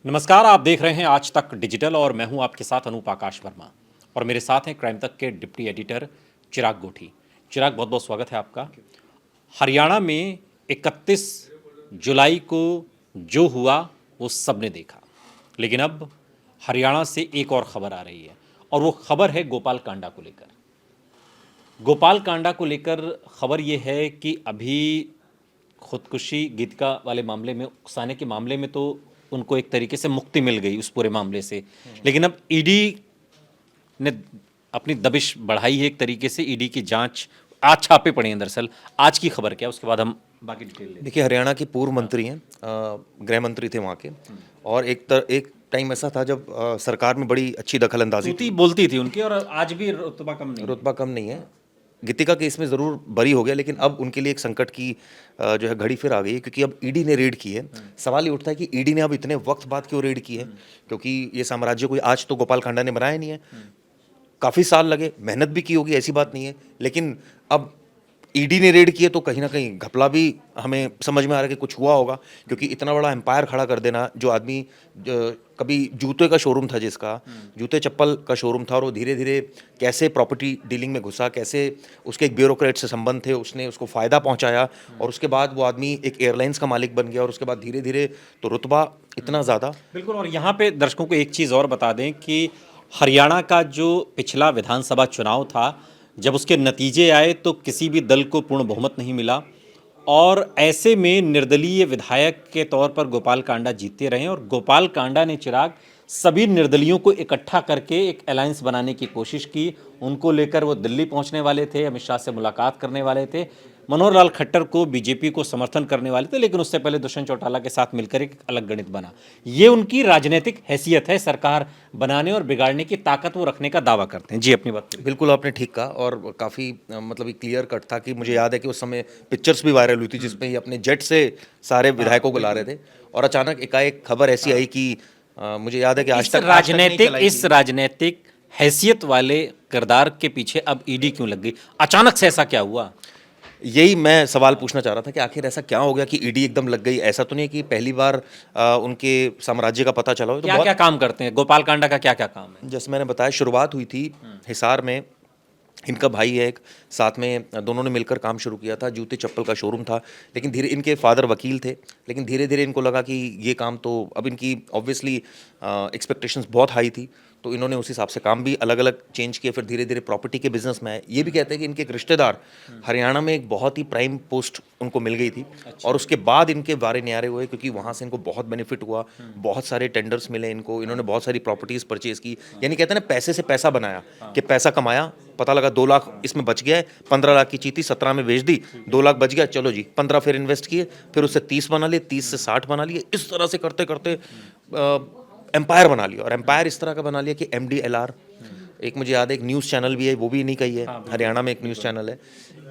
नमस्कार, आप देख रहे हैं आज तक डिजिटल और मैं हूं आपके साथ अनूप आकाश वर्मा। और मेरे साथ हैं क्राइम तक के डिप्टी एडिटर चिराग गोठी। चिराग, बहुत बहुत स्वागत है आपका। हरियाणा में 31 जुलाई को जो हुआ वो सबने देखा, लेकिन अब हरियाणा से एक और खबर आ रही है और वो खबर है गोपाल कांडा को लेकर। गोपाल कांडा को लेकर खबर ये है कि अभी खुदकुशी गीतिका वाले मामले में, उकसाने के मामले में तो उनको एक तरीके से मुक्ति मिल गई उस पूरे मामले से, लेकिन अब ईडी ने अपनी दबिश बढ़ाई है एक तरीके से। ईडी की जांच, आज छापे पड़े हैं दरअसल। आज की खबर क्या है, उसके बाद हम बाकी डिटेल लेंगे। देखिए, हरियाणा के पूर्व मंत्री हैं, गृह मंत्री थे वहाँ के। और एक टाइम ऐसा था जब सरकार में बड़ी अच्छी दखल अंदाजी तूती बोलती थी उनकी, और आज भी रुतबा कम नहीं है। रुतबा कम नहीं है। गीतिका केस में ज़रूर बरी हो गया, लेकिन अब उनके लिए एक संकट की जो है घड़ी फिर आ गई है, क्योंकि अब ईडी ने रेड की है। सवाल ये उठता है कि ईडी ने अब इतने वक्त बाद क्यों रेड की है, क्योंकि ये साम्राज्य कोई आज तो गोपाल कांडा ने बनाया नहीं है। काफ़ी साल लगे, मेहनत भी की होगी, ऐसी बात नहीं है, लेकिन अब ईडी ने रेड किए तो कहीं ना कहीं घपला भी हमें समझ में आ रहा है कि कुछ हुआ होगा, क्योंकि इतना बड़ा एम्पायर खड़ा कर देना। जो आदमी कभी जूते का शोरूम था, जिसका जूते चप्पल का शोरूम था, और वो धीरे धीरे कैसे प्रॉपर्टी डीलिंग में घुसा, कैसे उसके एक ब्यूरोक्रेट से संबंध थे, उसने उसको फ़ायदा पहुंचाया, और उसके बाद वो आदमी एक एयरलाइंस का मालिक बन गया, और उसके बाद धीरे धीरे तो रुतबा इतना ज़्यादा। बिल्कुल। और यहाँ पे दर्शकों को एक चीज़ और बता दें कि हरियाणा का जो पिछला विधानसभा चुनाव था, जब उसके नतीजे आए तो किसी भी दल को पूर्ण बहुमत नहीं मिला, और ऐसे में निर्दलीय विधायक के तौर पर गोपाल कांडा जीतते रहे। और गोपाल कांडा ने, चिराग, सभी निर्दलियों को इकट्ठा करके एक अलायंस बनाने की कोशिश की। उनको लेकर वो दिल्ली पहुंचने वाले थे, अमित शाह से मुलाकात करने वाले थे, मनोहर लाल खट्टर को, बीजेपी को समर्थन करने वाले थे, लेकिन उससे पहले दुष्यंत चौटाला के साथ मिलकर एक अलग गणित बना। ये उनकी राजनीतिक हैसियत है, सरकार बनाने और बिगाड़ने की ताकत वो रखने का दावा करते हैं। जी, अपनी बात करिए। बिल्कुल, आपने ठीक कहा, और काफ़ी मतलब एक क्लियर कट था कि मुझे याद है कि उस समय पिक्चर्स भी वायरल हुई थी, जिसमें ये अपने जेट से सारे विधायकों को ला रहे थे, और अचानक एकाएक खबर ऐसी आई कि मुझे याद है कि आज तक इस राजनीतिक हैसियत वाले किरदार के पीछे अब ईडी क्यों लग गई? अचानक से ऐसा क्या हुआ? यही मैं सवाल पूछना चाह रहा था कि आखिर ऐसा क्या हो गया कि ईडी एकदम लग गई। ऐसा तो नहीं कि पहली बार उनके साम्राज्य का पता चला हो। तो क्या क्या काम करते हैं गोपाल कांडा का? क्या क्या काम है? जैसे मैंने बताया, शुरुआत हुई थी हिसार में। इनका भाई है एक, साथ में दोनों ने मिलकर काम शुरू किया था। जूते चप्पल का शोरूम था, लेकिन धीरे, इनके फादर वकील थे, लेकिन धीरे धीरे इनको लगा कि ये काम तो, अब इनकी ऑब्वियसली एक्सपेक्टेशंस बहुत हाई थी, तो इन्होंने उस हिसाब से काम भी अलग अलग चेंज किए। फिर धीरे धीरे प्रॉपर्टी के बिजनेस में आए। ये भी कहते हैं कि इनके एक रिश्तेदार हरियाणा में एक बहुत ही प्राइम पोस्ट उनको मिल गई थी, और उसके बाद इनके बारे न्यारे हुए, क्योंकि वहाँ से इनको बहुत बेनिफिट हुआ, बहुत सारे टेंडर्स मिले इनको, इन्होंने बहुत सारी प्रॉपर्टीज़ परचेज की। यानी कहते हैं ना, पैसे से पैसा बनाया, कि पैसा कमाया, पता लगा 2 लाख इसमें बच गया है, 15 लाख की चीज़ थी, 17 में बेच दी, 2 लाख बच गया, चलो जी 15 फिर इन्वेस्ट किए, फिर उससे 30 बना लिए, 30 से 60 बना लिए। इस तरह से करते करते एम्पायर बना लिया। और एम्पायर इस तरह का बना लिया कि MDLR, एक मुझे याद है एक न्यूज़ चैनल भी है, वो भी नहीं कही है, हरियाणा में एक न्यूज़ चैनल है।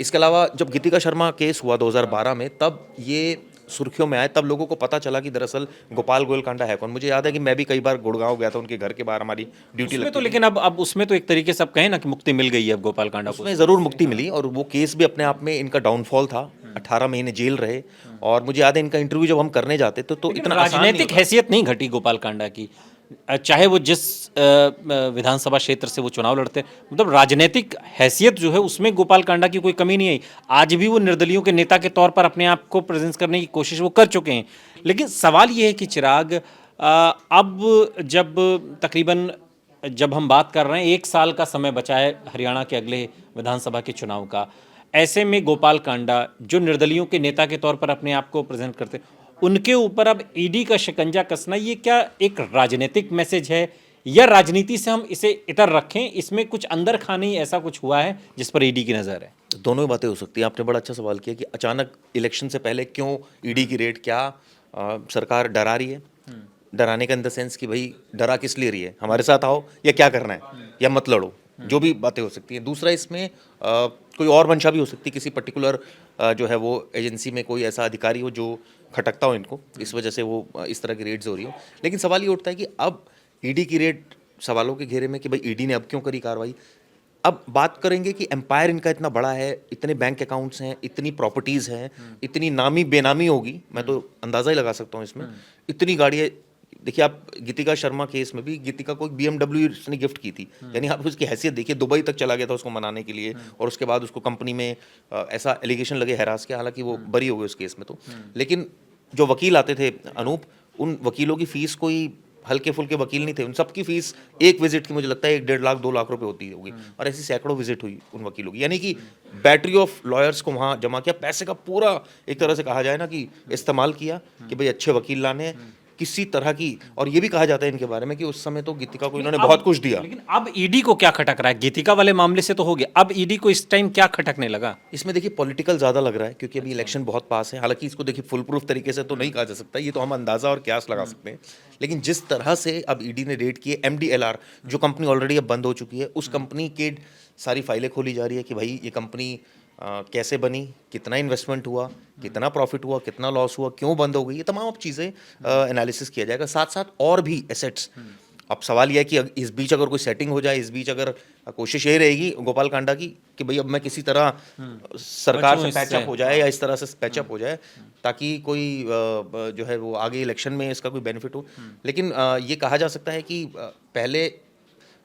इसके अलावा जब गीतिका शर्मा केस हुआ 2012 में, तब ये सुर्खियों में आए, तब लोगों को पता चला कि दरअसल गोपाल गोयल कांडा है कौन। मुझे याद है कि मैं भी कई बार गुड़गांव गया था, उनके घर के बाहर हमारी ड्यूटी उसमें लगती तो, थी। लेकिन अब उसमें तो एक तरीके से अब कहें ना कि मुक्ति मिल गई है अब गोपाल कांडा को। उसमें ज़रूर मुक्ति मिली, और वो केस भी अपने आप में इनका डाउनफॉल था। 18 महीने जेल रहे, और मुझे याद है इनका इंटरव्यू जब हम करने जाते तो इतना आसान नहीं राजनीतिक हैसियत नहीं घटी गोपाल कांडा की, चाहे वो जिस विधानसभा क्षेत्र से वो चुनाव लड़ते हैं, मतलब राजनीतिक हैसियत जो है उसमें गोपाल कांडा की कोई कमी नहीं आई। आज भी वो निर्दलियों के नेता के तौर पर अपने आप को प्रेजेंस करने की कोशिश वो कर चुके हैं। लेकिन सवाल ये है कि चिराग, अब जब तकरीबन, जब हम बात कर रहे हैं 1 साल का समय बचा है हरियाणा के अगले विधानसभा के चुनाव का, ऐसे में गोपाल कांडा जो निर्दलियों के नेता के तौर पर अपने आप को प्रेजेंट करते हैं, उनके ऊपर अब ईडी का शिकंजा कसना, ये क्या एक राजनीतिक मैसेज है, या राजनीति से हम इसे इतर रखें, इसमें कुछ अंदर खाने ऐसा कुछ हुआ है जिस पर ईडी की नज़र है? दोनों ही बातें हो सकती हैं। आपने बड़ा अच्छा सवाल किया कि अचानक इलेक्शन से पहले क्यों ईडी की रेड, क्या सरकार डरा रही है? डराने का इन द सेंस कि भाई डरा किस लिए रही है, हमारे साथ आओ, या क्या करना है, या मत लड़ो, जो भी बातें हो सकती हैं। दूसरा, इसमें कोई और मंशा भी हो सकती है, किसी पर्टिकुलर जो है वो एजेंसी में कोई ऐसा अधिकारी हो जो खटकता हो इनको, इस वजह से वो इस तरह की रेड्स हो रही हो। लेकिन सवाल ये उठता है कि अब ईडी की रेड सवालों के घेरे में कि भाई ईडी ने अब क्यों करी कार्रवाई। अब बात करेंगे कि एम्पायर इनका इतना बड़ा है, इतने बैंक अकाउंट्स हैं, इतनी प्रॉपर्टीज़ हैं, इतनी नामी बेनामी होगी, मैं तो अंदाज़ा ही लगा सकता हूँ इसमें, इतनी गाड़ियाँ, देखिए आप गीतिका शर्मा केस में भी गीतिका को एक BMW उसने गिफ्ट की थी, यानी आप उसकी हैसियत देखिए, दुबई तक चला गया था उसको मनाने के लिए, और उसके बाद उसको कंपनी में ऐसा एलिगेशन लगे हैरास के, हालांकि वो बरी हो गए उस केस में तो। लेकिन जो वकील आते थे अनूप, उन वकीलों की फीस कोई हल्के फुल्के वकील नहीं थे, उन सबकी फीस एक विजिट की मुझे लगता है 1.5 लाख 2 लाख रुपए होती होगी, और ऐसी सैकड़ों विजिट हुई उन वकीलों की, यानी कि बैटरी ऑफ लॉयर्स को वहाँ जमा किया, पैसे का पूरा एक तरह से कहा जाए ना कि इस्तेमाल किया कि भाई अच्छे वकील लाने हैं किसी तरह की। और ये भी कहा जाता है इनके बारे में कि उस समय तो गीतिका को इन्होंने बहुत कुछ दिया। लेकिन अब ईडी को क्या खटक रहा है? गीतिका वाले मामले से तो हो गया, अब ईडी को इस टाइम क्या खटकने लगा? इसमें देखिए पॉलिटिकल ज़्यादा लग रहा है, क्योंकि अभी इलेक्शन बहुत पास है। हालांकि इसको देखिए फुल प्रूफ तरीके से तो नहीं कहा जा सकता, ये तो हम अंदाज़ा और क्यास लगा सकते हैं, लेकिन जिस तरह से अब ईडी ने रेड किए MDLR, जो कंपनी ऑलरेडी अब बंद हो चुकी है, उस कंपनी के सारी फाइलें खोली जा रही है कि भाई ये कंपनी कैसे बनी, कितना इन्वेस्टमेंट हुआ, कितना प्रॉफिट हुआ, कितना लॉस हुआ, क्यों बंद हो गई, ये तमाम चीज़ें एनालिसिस किया जाएगा। साथ साथ और भी एसेट्स। अब सवाल यह है कि इस बीच अगर कोई सेटिंग हो जाए, इस बीच अगर कोशिश ये रहेगी गोपाल कांडा की कि भाई अब मैं किसी तरह सरकार से पैचअप हो जाए, या इस तरह से पैचअप हो जाए ताकि कोई जो है वो आगे इलेक्शन में इसका कोई बेनिफिट हो। लेकिन ये कहा जा सकता है कि पहले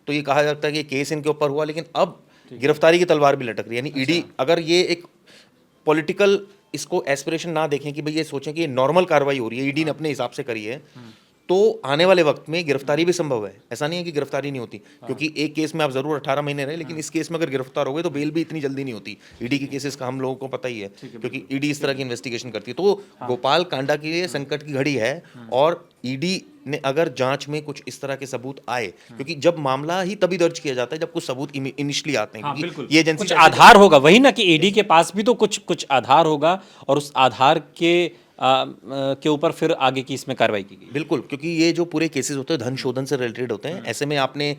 तो ये कहा जाता है कि केस इनके ऊपर हुआ, लेकिन अब गिरफ्तारी की तलवार भी लटक रही है। यानी ईडी अगर ये एक पॉलिटिकल इसको एस्पिरेशन ना देखें कि भाई ये सोचें कि ये नॉर्मल कार्रवाई हो रही है, ईडी ने अपने हिसाब से करी है, तो आने वाले वक्त में गिरफ्तारी भी संभव है। ऐसा नहीं है कि गिरफ्तारी नहीं होती, क्योंकि एक केस में आप जरूर 18 महीने रहे, लेकिन इस केस में अगर गिरफ्तार हो गए तो बेल भी इतनी जल्दी नहीं होती। ईडी के केसेस का हम लोगों को पता ही है, क्योंकि ईडी इस तरह की इन्वेस्टिगेशन करती है। तो गोपाल कांडा के लिए संकट की घड़ी है, और ईडी ने अगर जांच में कुछ इस तरह के सबूत आए, क्योंकि जब मामला ही तभी दर्ज किया जाता है जब कुछ सबूत इनिशियली आते हैं, क्योंकि ये एजेंसी कुछ आधार होगा, वही ना कि ईडी के पास भी तो कुछ आधार होगा, और उस आधार के ऊपर फिर आगे की इसमें कार्रवाई की गई। बिल्कुल, क्योंकि ये जो पूरे केसेस होते हैं धन शोधन से रिलेटेड होते हैं। ऐसे में आपने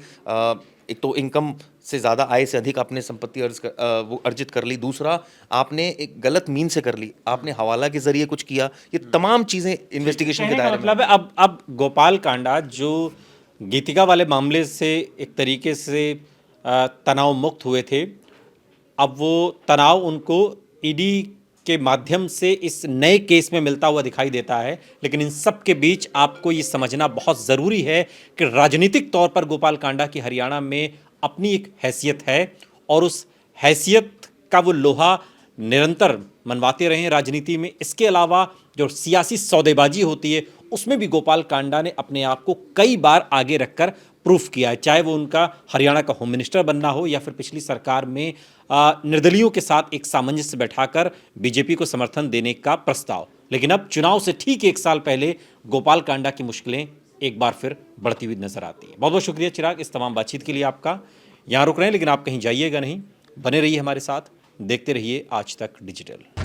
एक तो इनकम से ज़्यादा, आय से अधिक आपने संपत्ति वो अर्जित कर ली, दूसरा आपने एक गलत मीन से कर ली, आपने हवाला के जरिए कुछ किया, ये तमाम चीज़ें इन्वेस्टिगेशन के दायरे में। मतलब है अब गोपाल कांडा जो गीतिका वाले मामले से एक तरीके से तनाव मुक्त हुए थे, अब वो तनाव उनको ईडी के माध्यम से इस नए केस में मिलता हुआ दिखाई देता है। लेकिन इन सब के बीच आपको ये समझना बहुत ज़रूरी है कि राजनीतिक तौर पर गोपाल कांडा की हरियाणा में अपनी एक हैसियत है, और उस हैसियत का वो लोहा निरंतर मनवाते रहे राजनीति में। इसके अलावा जो सियासी सौदेबाजी होती है, उसमें भी गोपाल कांडा ने अपने आप को कई बार आगे रखकर प्रूफ किया है, चाहे वो उनका हरियाणा का होम मिनिस्टर बनना हो, या फिर पिछली सरकार में निर्दलियों के साथ एक सामंजस्य बैठाकर बीजेपी को समर्थन देने का प्रस्ताव। लेकिन अब चुनाव से ठीक 1 साल पहले गोपाल कांडा की मुश्किलें एक बार फिर बढ़ती हुई नजर आती हैं। बहुत बहुत शुक्रिया चिराग, इस तमाम बातचीत के लिए आपका। यहाँ रुक रहे हैं, लेकिन आप कहीं जाइएगा नहीं, बने रहिए हमारे साथ, देखते रहिए आज तक डिजिटल।